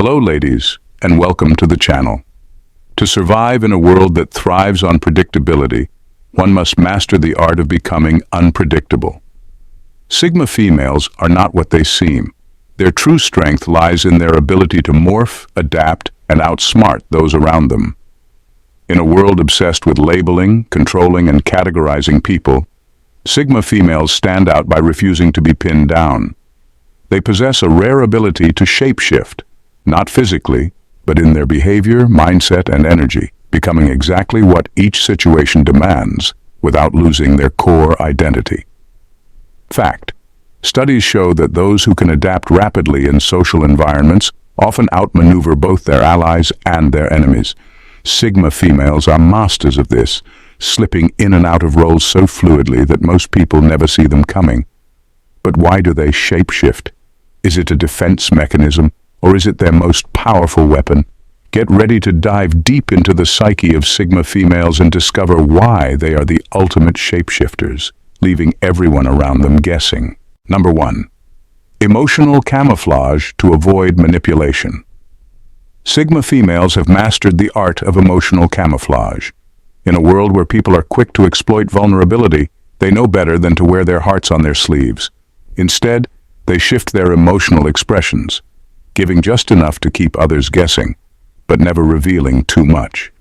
Hello ladies, and welcome to the channel. To survive in a world that thrives on predictability, one must master the art of becoming unpredictable. Sigma females are not what they seem. Their true strength lies in their ability to morph, adapt, and outsmart those around them. In a world obsessed with labeling, controlling, and categorizing people, Sigma females stand out by refusing to be pinned down. They possess a rare ability to shapeshift, not physically, but in their behavior, mindset, and energy, becoming exactly what each situation demands without losing their core identity. Fact: studies show that those who can adapt rapidly in social environments often outmaneuver both their allies and their enemies. Sigma females are masters of this, slipping in and out of roles so fluidly that most people never see them coming. But why do they shapeshift? Is it a defense mechanism, or is it their most powerful weapon? Get ready to dive deep into the psyche of Sigma females and discover why they are the ultimate shapeshifters, leaving everyone around them guessing. Number 1. Emotional camouflage to avoid manipulation. Sigma females have mastered the art of emotional camouflage. In a world where people are quick to exploit vulnerability, they know better than to wear their hearts on their sleeves. Instead, they shift their emotional expressions, giving just enough to keep others guessing, but never revealing too much.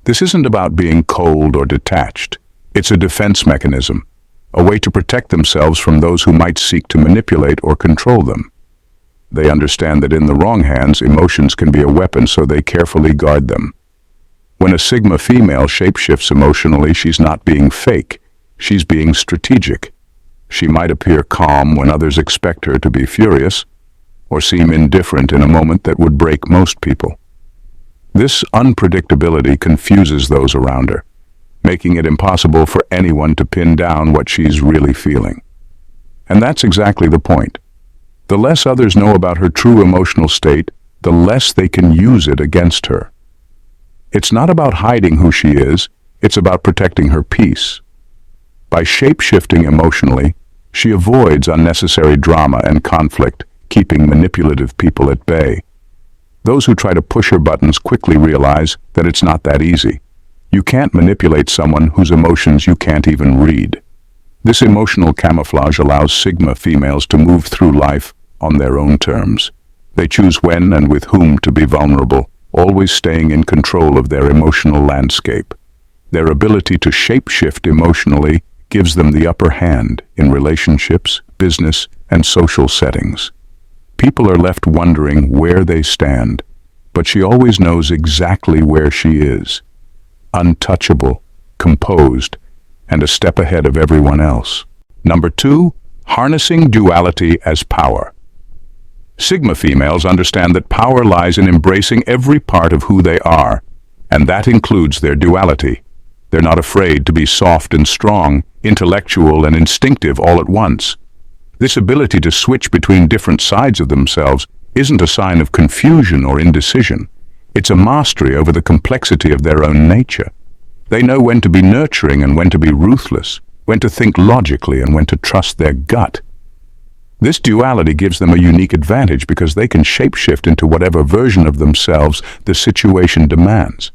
This isn't about being cold or detached. It's a defense mechanism, a way to protect themselves from those who might seek to manipulate or control them. They understand that in the wrong hands, emotions can be a weapon, so they carefully guard them. When a Sigma female shapeshifts emotionally, she's not being fake, she's being strategic. She might appear calm when others expect her to be furious, or seem indifferent in a moment that would break most people. This unpredictability confuses those around her, making it impossible for anyone to pin down what she's really feeling. And that's exactly the point. The less others know about her true emotional state, the less they can use it against her. It's not about hiding who she is, it's about protecting her peace. By shape-shifting emotionally, she avoids unnecessary drama and conflict, keeping manipulative people at bay. Those who try to push her buttons quickly realize that it's not that easy. You can't manipulate someone whose emotions you can't even read. This emotional camouflage allows Sigma females to move through life on their own terms. They choose when and with whom to be vulnerable, always staying in control of their emotional landscape. Their ability to shape-shift emotionally gives them the upper hand in relationships, business, and social settings. People are left wondering where they stand, but she always knows exactly where she is. Untouchable, composed, and a step ahead of everyone else. Number 2. Harnessing duality as power. Sigma females understand that power lies in embracing every part of who they are, and that includes their duality. They're not afraid to be soft and strong, intellectual and instinctive all at once. This ability to switch between different sides of themselves isn't a sign of confusion or indecision. It's a mastery over the complexity of their own nature. They know when to be nurturing and when to be ruthless, when to think logically and when to trust their gut. This duality gives them a unique advantage because they can shapeshift into whatever version of themselves the situation demands.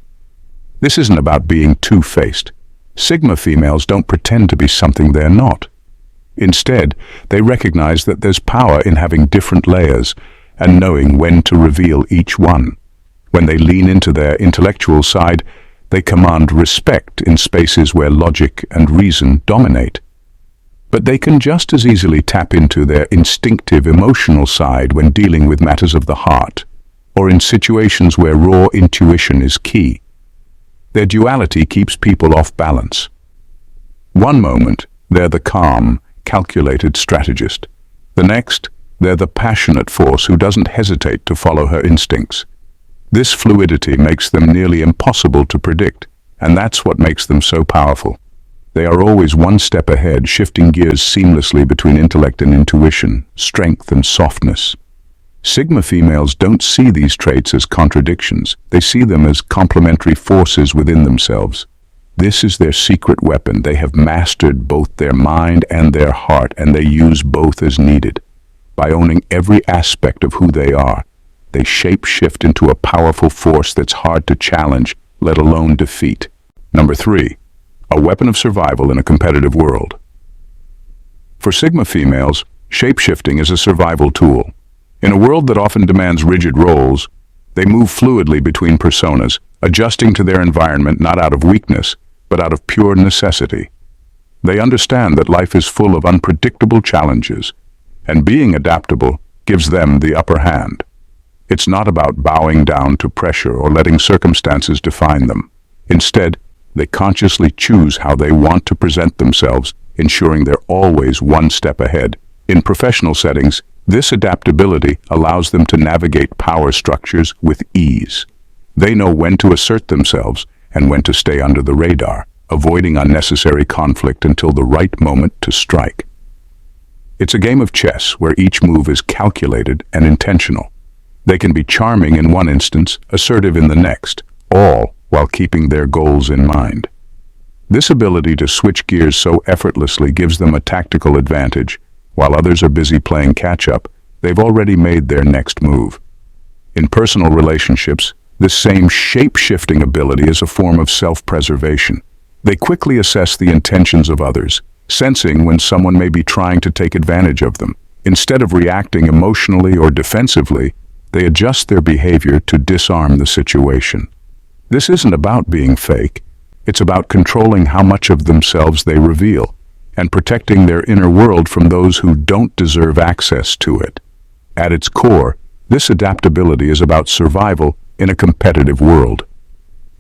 This isn't about being two-faced. Sigma females don't pretend to be something they're not. Instead, they recognize that there's power in having different layers and knowing when to reveal each one. When they lean into their intellectual side, they command respect in spaces where logic and reason dominate. But they can just as easily tap into their instinctive emotional side when dealing with matters of the heart, or in situations where raw intuition is key. Their duality keeps people off balance. One moment, they're the calm, calculated strategist. The next, they're the passionate force who doesn't hesitate to follow her instincts. This fluidity makes them nearly impossible to predict, and that's what makes them so powerful. They are always one step ahead, shifting gears seamlessly between intellect and intuition, strength and softness. Sigma females don't see these traits as contradictions. They see them as complementary forces within themselves. This is their secret weapon. They have mastered both their mind and their heart, and they use both as needed. By owning every aspect of who they are, they shapeshift into a powerful force that's hard to challenge, let alone defeat. Number 3. A weapon of survival in a competitive world. For Sigma females, shapeshifting is a survival tool. In a world that often demands rigid roles, they move fluidly between personas, adjusting to their environment not out of weakness, but out of pure necessity. They understand that life is full of unpredictable challenges, and being adaptable gives them the upper hand. It's not about bowing down to pressure or letting circumstances define them. Instead, they consciously choose how they want to present themselves, ensuring they're always one step ahead. In professional settings, this adaptability allows them to navigate power structures with ease. They know when to assert themselves and when to stay under the radar, avoiding unnecessary conflict until the right moment to strike. It's a game of chess where each move is calculated and intentional. They can be charming in one instance, assertive in the next, all while keeping their goals in mind. This ability to switch gears so effortlessly gives them a tactical advantage. While others are busy playing catch-up, they've already made their next move. In personal relationships, this same shape-shifting ability is a form of self-preservation. They quickly assess the intentions of others, sensing when someone may be trying to take advantage of them. Instead of reacting emotionally or defensively, they adjust their behavior to disarm the situation. This isn't about being fake. It's about controlling how much of themselves they reveal and protecting their inner world from those who don't deserve access to it. At its core, this adaptability is about survival in a competitive world.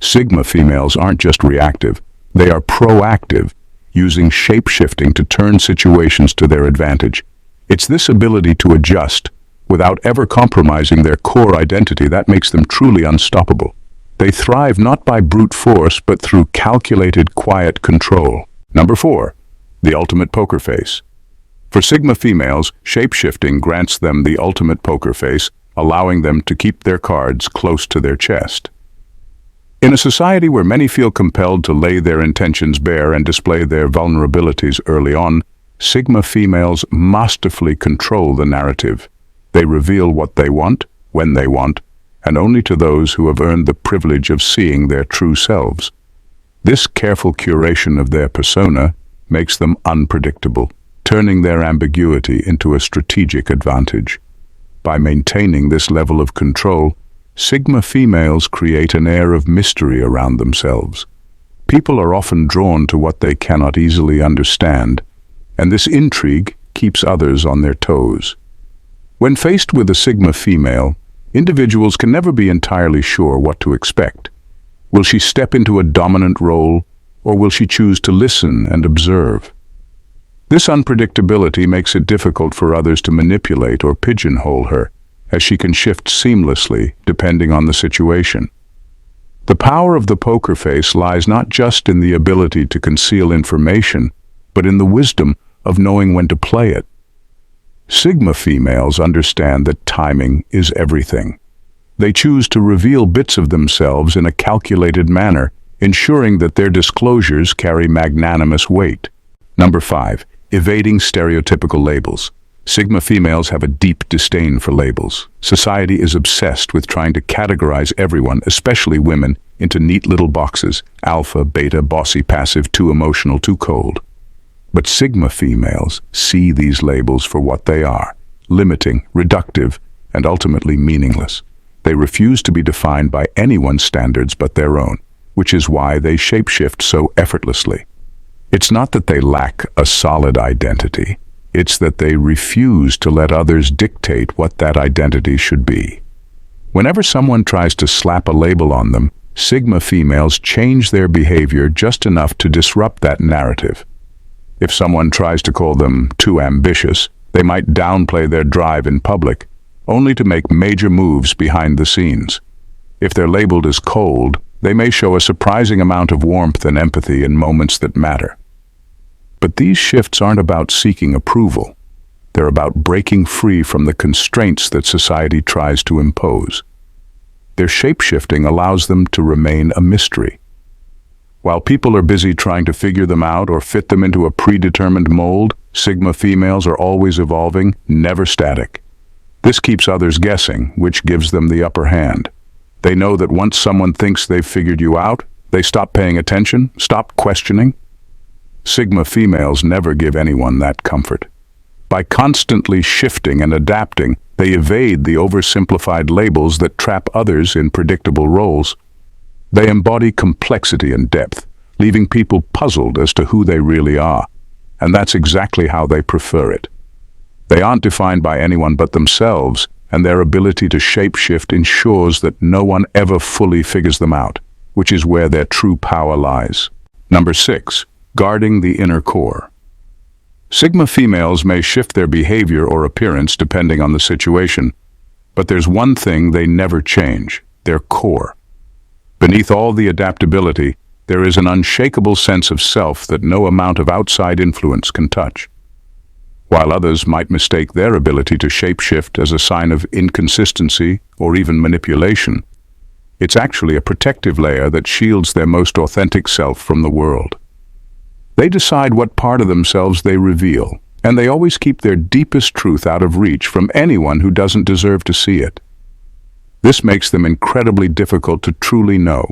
Sigma females aren't just reactive, they are proactive, using shape-shifting to turn situations to their advantage. It's this ability to adjust without ever compromising their core identity that makes them truly unstoppable. They thrive not by brute force, but through calculated, quiet control. Number 4. The ultimate poker face. For Sigma females, shape-shifting grants them the ultimate poker face, allowing them to keep their cards close to their chest. In a society where many feel compelled to lay their intentions bare and display their vulnerabilities early on, Sigma females masterfully control the narrative. They reveal what they want, when they want, and only to those who have earned the privilege of seeing their true selves. This careful curation of their persona makes them unpredictable, turning their ambiguity into a strategic advantage. By maintaining this level of control, Sigma females create an air of mystery around themselves. People are often drawn to what they cannot easily understand, and this intrigue keeps others on their toes. When faced with a Sigma female, individuals can never be entirely sure what to expect. Will she step into a dominant role, or will she choose to listen and observe? This unpredictability makes it difficult for others to manipulate or pigeonhole her, as she can shift seamlessly depending on the situation. The power of the poker face lies not just in the ability to conceal information, but in the wisdom of knowing when to play it. Sigma females understand that timing is everything. They choose to reveal bits of themselves in a calculated manner, ensuring that their disclosures carry magnanimous weight. Number 5. Evading stereotypical labels. Sigma females have a deep disdain for labels. Society is obsessed with trying to categorize everyone, especially women, into neat little boxes: alpha, beta, bossy, passive, too emotional, too cold. But Sigma females see these labels for what they are: limiting, reductive, and ultimately meaningless. They refuse to be defined by anyone's standards but their own, which is why they shapeshift so effortlessly. It's not that they lack a solid identity. It's that they refuse to let others dictate what that identity should be. Whenever someone tries to slap a label on them, Sigma females change their behavior just enough to disrupt that narrative. If someone tries to call them too ambitious, they might downplay their drive in public, only to make major moves behind the scenes. If they're labeled as cold, they may show a surprising amount of warmth and empathy in moments that matter. But these shifts aren't about seeking approval. They're about breaking free from the constraints that society tries to impose. Their shape-shifting allows them to remain a mystery. While people are busy trying to figure them out or fit them into a predetermined mold, Sigma females are always evolving, never static. This keeps others guessing, which gives them the upper hand. They know that once someone thinks they've figured you out, they stop paying attention, stop questioning. Sigma females never give anyone that comfort. By constantly shifting and adapting, they evade the oversimplified labels that trap others in predictable roles. They embody complexity and depth, leaving people puzzled as to who they really are. And that's exactly how they prefer it. They aren't defined by anyone but themselves, and their ability to shapeshift ensures that no one ever fully figures them out, which is where their true power lies. Number 6. Guarding the inner core. Sigma females may shift their behavior or appearance depending on the situation, but there's one thing they never change: their core. Beneath all the adaptability, there is an unshakable sense of self that no amount of outside influence can touch. While others might mistake their ability to shapeshift as a sign of inconsistency or even manipulation, it's actually a protective layer that shields their most authentic self from the world. They decide what part of themselves they reveal, and they always keep their deepest truth out of reach from anyone who doesn't deserve to see it. This makes them incredibly difficult to truly know.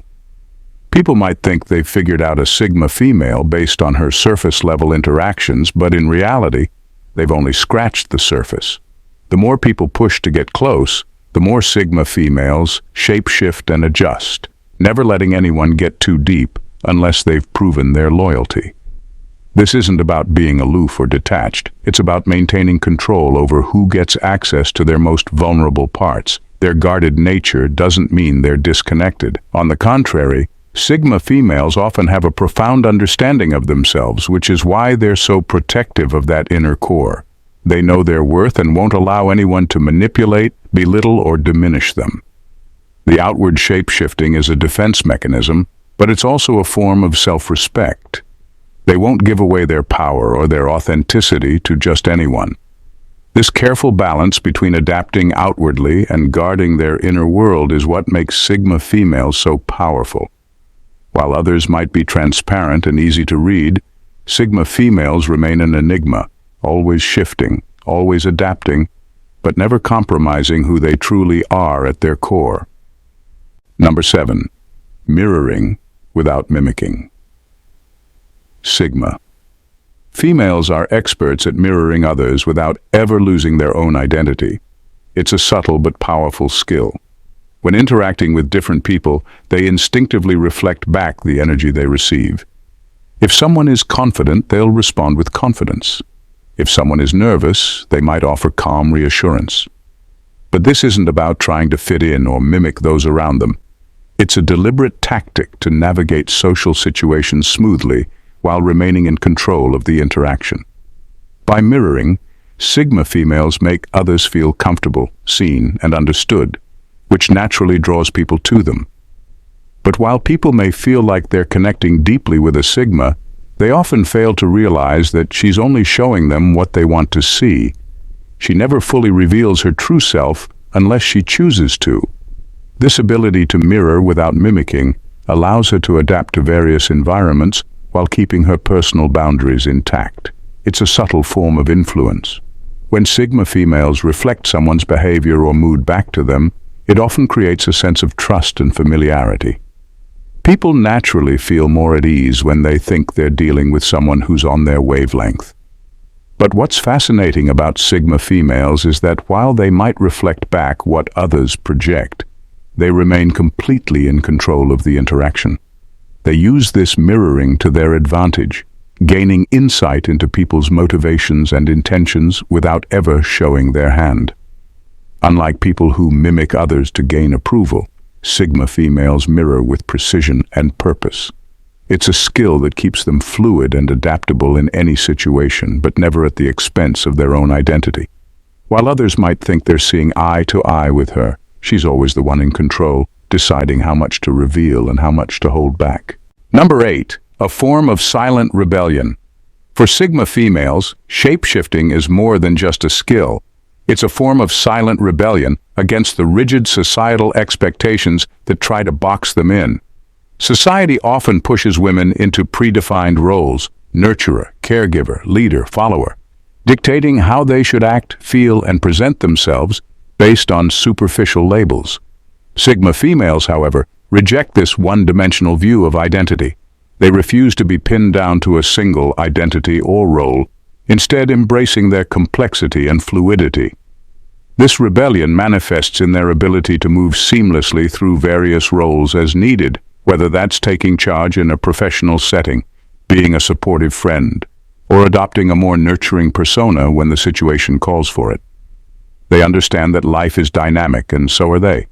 People might think they've figured out a Sigma female based on her surface-level interactions, but in reality, they've only scratched the surface. The more people push to get close, the more Sigma females shapeshift and adjust, never letting anyone get too deep unless they've proven their loyalty. This isn't about being aloof or detached. It's about maintaining control over who gets access to their most vulnerable parts. Their guarded nature doesn't mean they're disconnected. On the contrary, Sigma females often have a profound understanding of themselves, which is why they're so protective of that inner core. They know their worth and won't allow anyone to manipulate, belittle, or diminish them. The outward shape-shifting is a defense mechanism, but it's also a form of self-respect. They won't give away their power or their authenticity to just anyone. This careful balance between adapting outwardly and guarding their inner world is what makes Sigma females so powerful. While others might be transparent and easy to read, Sigma females remain an enigma, always shifting, always adapting, but never compromising who they truly are at their core. Number 7. Mirroring without mimicking. Sigma females are experts at mirroring others without ever losing their own identity. It's a subtle but powerful skill. When interacting with different people, they instinctively reflect back the energy they receive. If someone is confident, they'll respond with confidence. If someone is nervous, they might offer calm reassurance. But this isn't about trying to fit in or mimic those around them. It's a deliberate tactic to navigate social situations smoothly while remaining in control of the interaction. By mirroring, Sigma females make others feel comfortable, seen, and understood, which naturally draws people to them. But while people may feel like they're connecting deeply with a Sigma, they often fail to realize that she's only showing them what they want to see. She never fully reveals her true self unless she chooses to. This ability to mirror without mimicking allows her to adapt to various environments while keeping her personal boundaries intact. It's a subtle form of influence. When Sigma females reflect someone's behavior or mood back to them, it often creates a sense of trust and familiarity. People naturally feel more at ease when they think they're dealing with someone who's on their wavelength. But what's fascinating about Sigma females is that while they might reflect back what others project, they remain completely in control of the interaction. They use this mirroring to their advantage, gaining insight into people's motivations and intentions without ever showing their hand. Unlike people who mimic others to gain approval, Sigma females mirror with precision and purpose. It's a skill that keeps them fluid and adaptable in any situation, but never at the expense of their own identity. While others might think they're seeing eye to eye with her, she's always the one in control, deciding how much to reveal and how much to hold back. Number 8. A form of silent rebellion. For Sigma females, shapeshifting is more than just a skill. It's a form of silent rebellion against the rigid societal expectations that try to box them in. Society often pushes women into predefined roles: nurturer, caregiver, leader, follower, dictating how they should act, feel, and present themselves based on superficial labels. Sigma females, however, reject this one-dimensional view of identity. They refuse to be pinned down to a single identity or role, instead embracing their complexity and fluidity. This rebellion manifests in their ability to move seamlessly through various roles as needed, whether that's taking charge in a professional setting, being a supportive friend, or adopting a more nurturing persona when the situation calls for it. They understand that life is dynamic, and so are they.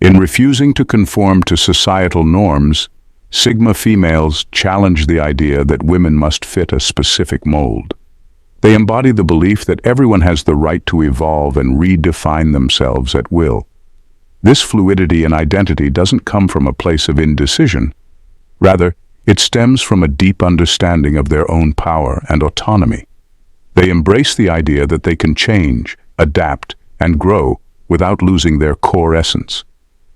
In refusing to conform to societal norms, Sigma females challenge the idea that women must fit a specific mold. They embody the belief that everyone has the right to evolve and redefine themselves at will. This fluidity and identity doesn't come from a place of indecision. Rather, it stems from a deep understanding of their own power and autonomy. They embrace the idea that they can change, adapt, and grow without losing their core essence.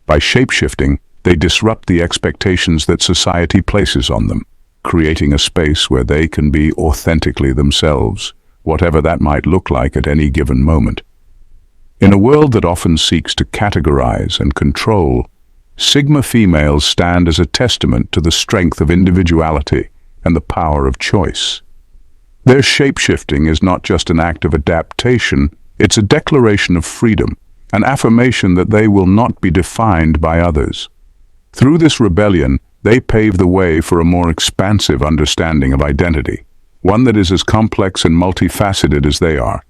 By shapeshifting, they disrupt the expectations that society places on them, creating a space where they can be authentically themselves, whatever that might look like at any given moment. In a world that often seeks to categorize and control, Sigma females stand as a testament to the strength of individuality and the power of choice. Their shapeshifting is not just an act of adaptation, it's a declaration of freedom, an affirmation that they will not be defined by others. Through this rebellion, they pave the way for a more expansive understanding of identity, one that is as complex and multifaceted as they are.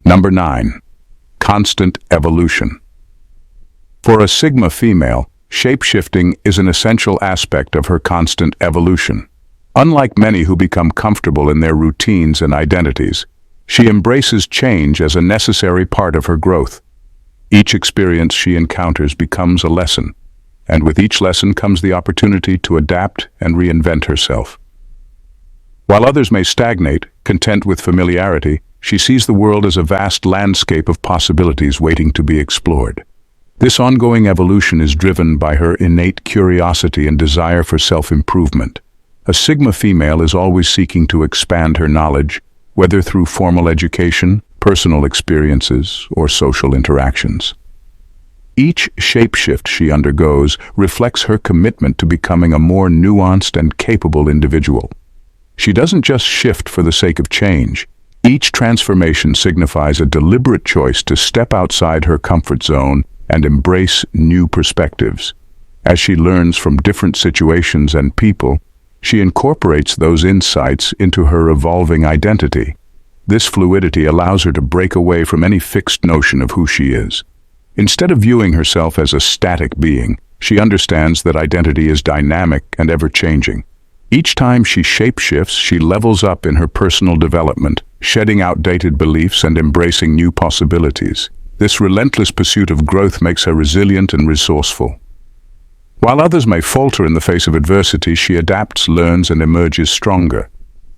Number 9. Constant evolution. For a Sigma female, shapeshifting is an essential aspect of her constant evolution. Unlike many who become comfortable in their routines and identities, she embraces change as a necessary part of her growth. Each experience she encounters becomes a lesson, and with each lesson comes the opportunity to adapt and reinvent herself. While others may stagnate, content with familiarity, she sees the world as a vast landscape of possibilities waiting to be explored. This ongoing evolution is driven by her innate curiosity and desire for self-improvement. A Sigma female is always seeking to expand her knowledge, whether through formal education, personal experiences, or social interactions. Each shapeshift she undergoes reflects her commitment to becoming a more nuanced and capable individual. She doesn't just shift for the sake of change. Each transformation signifies a deliberate choice to step outside her comfort zone and embrace new perspectives. As she learns from different situations and people, she incorporates those insights into her evolving identity. This fluidity allows her to break away from any fixed notion of who she is. Instead of viewing herself as a static being, she understands that identity is dynamic and ever-changing. Each time she shapeshifts, she levels up in her personal development, shedding outdated beliefs and embracing new possibilities. This relentless pursuit of growth makes her resilient and resourceful. While others may falter in the face of adversity, she adapts, learns, and emerges stronger.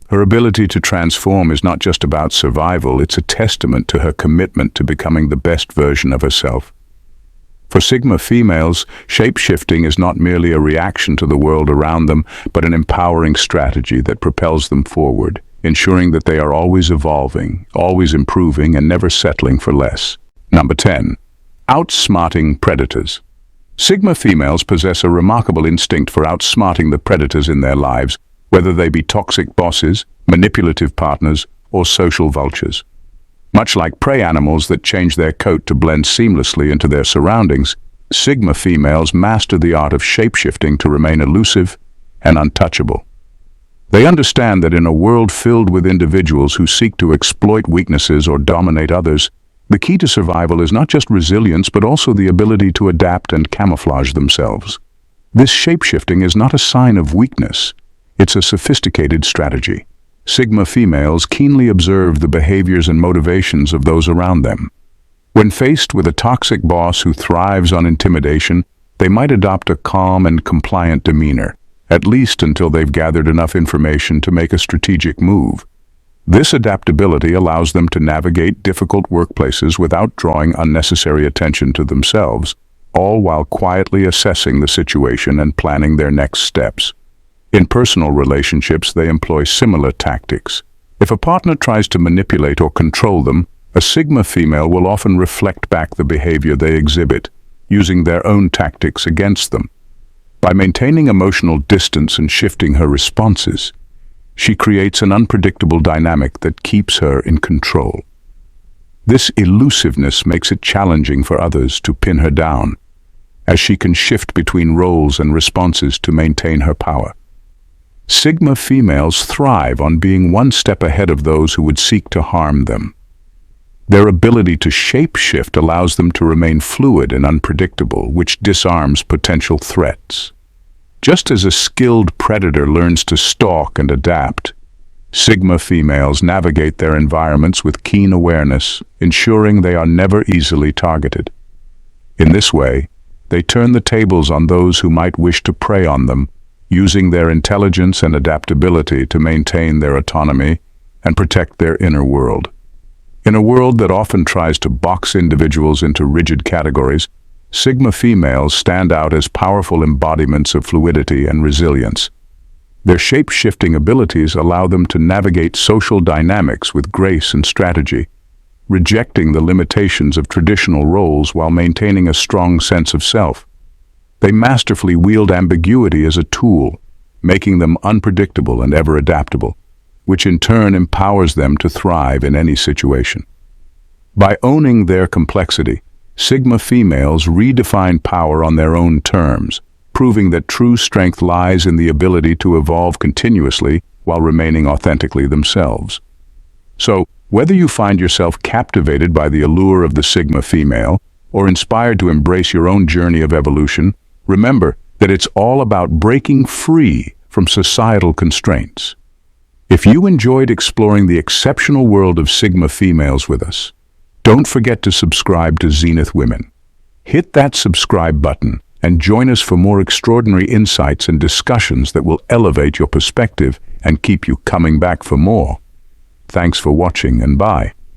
Her ability to transform is not just about survival, it's a testament to her commitment to becoming the best version of herself. For Sigma females, shapeshifting is not merely a reaction to the world around them, but an empowering strategy that propels them forward, ensuring that they are always evolving, always improving, and never settling for less. Number 10. Outsmarting Predators. Sigma females possess a remarkable instinct for outsmarting the predators in their lives, whether they be toxic bosses, manipulative partners, or social vultures. Much like prey animals that change their coat to blend seamlessly into their surroundings, Sigma females master the art of shapeshifting to remain elusive and untouchable. They understand that in a world filled with individuals who seek to exploit weaknesses or dominate others, the key to survival is not just resilience but also the ability to adapt and camouflage themselves. This shapeshifting is not a sign of weakness. It's a sophisticated strategy. Sigma females keenly observe the behaviors and motivations of those around them. When faced with a toxic boss who thrives on intimidation, they might adopt a calm and compliant demeanor, at least until they've gathered enough information to make a strategic move. This adaptability allows them to navigate difficult workplaces without drawing unnecessary attention to themselves, all while quietly assessing the situation and planning their next steps. In personal relationships, they employ similar tactics. If a partner tries to manipulate or control them, A Sigma female will often reflect back the behavior they exhibit, using their own tactics against them. By maintaining emotional distance and shifting her responses, she creates an unpredictable dynamic that keeps her in control. This elusiveness makes it challenging for others to pin her down, as she can shift between roles and responses to maintain her power. Sigma females thrive on being one step ahead of those who would seek to harm them. Their ability to shapeshift allows them to remain fluid and unpredictable, which disarms potential threats. Just as a skilled predator learns to stalk and adapt, Sigma females navigate their environments with keen awareness, ensuring they are never easily targeted. In this way, they turn the tables on those who might wish to prey on them, using their intelligence and adaptability to maintain their autonomy and protect their inner world. In a world that often tries to box individuals into rigid categories, Sigma females stand out as powerful embodiments of fluidity and resilience. Their shape-shifting abilities allow them to navigate social dynamics with grace and strategy, rejecting the limitations of traditional roles while maintaining a strong sense of self. They masterfully wield ambiguity as a tool, making them unpredictable and ever adaptable, which in turn empowers them to thrive in any situation. By owning their complexity, Sigma females redefine power on their own terms, proving that true strength lies in the ability to evolve continuously while remaining authentically themselves. So, whether you find yourself captivated by the allure of the Sigma female or inspired to embrace your own journey of evolution, remember that it's all about breaking free from societal constraints. If you enjoyed exploring the exceptional world of Sigma females with us, don't forget to subscribe to Zenith Women. Hit that subscribe button and join us for more extraordinary insights and discussions that will elevate your perspective and keep you coming back for more. Thanks for watching and bye.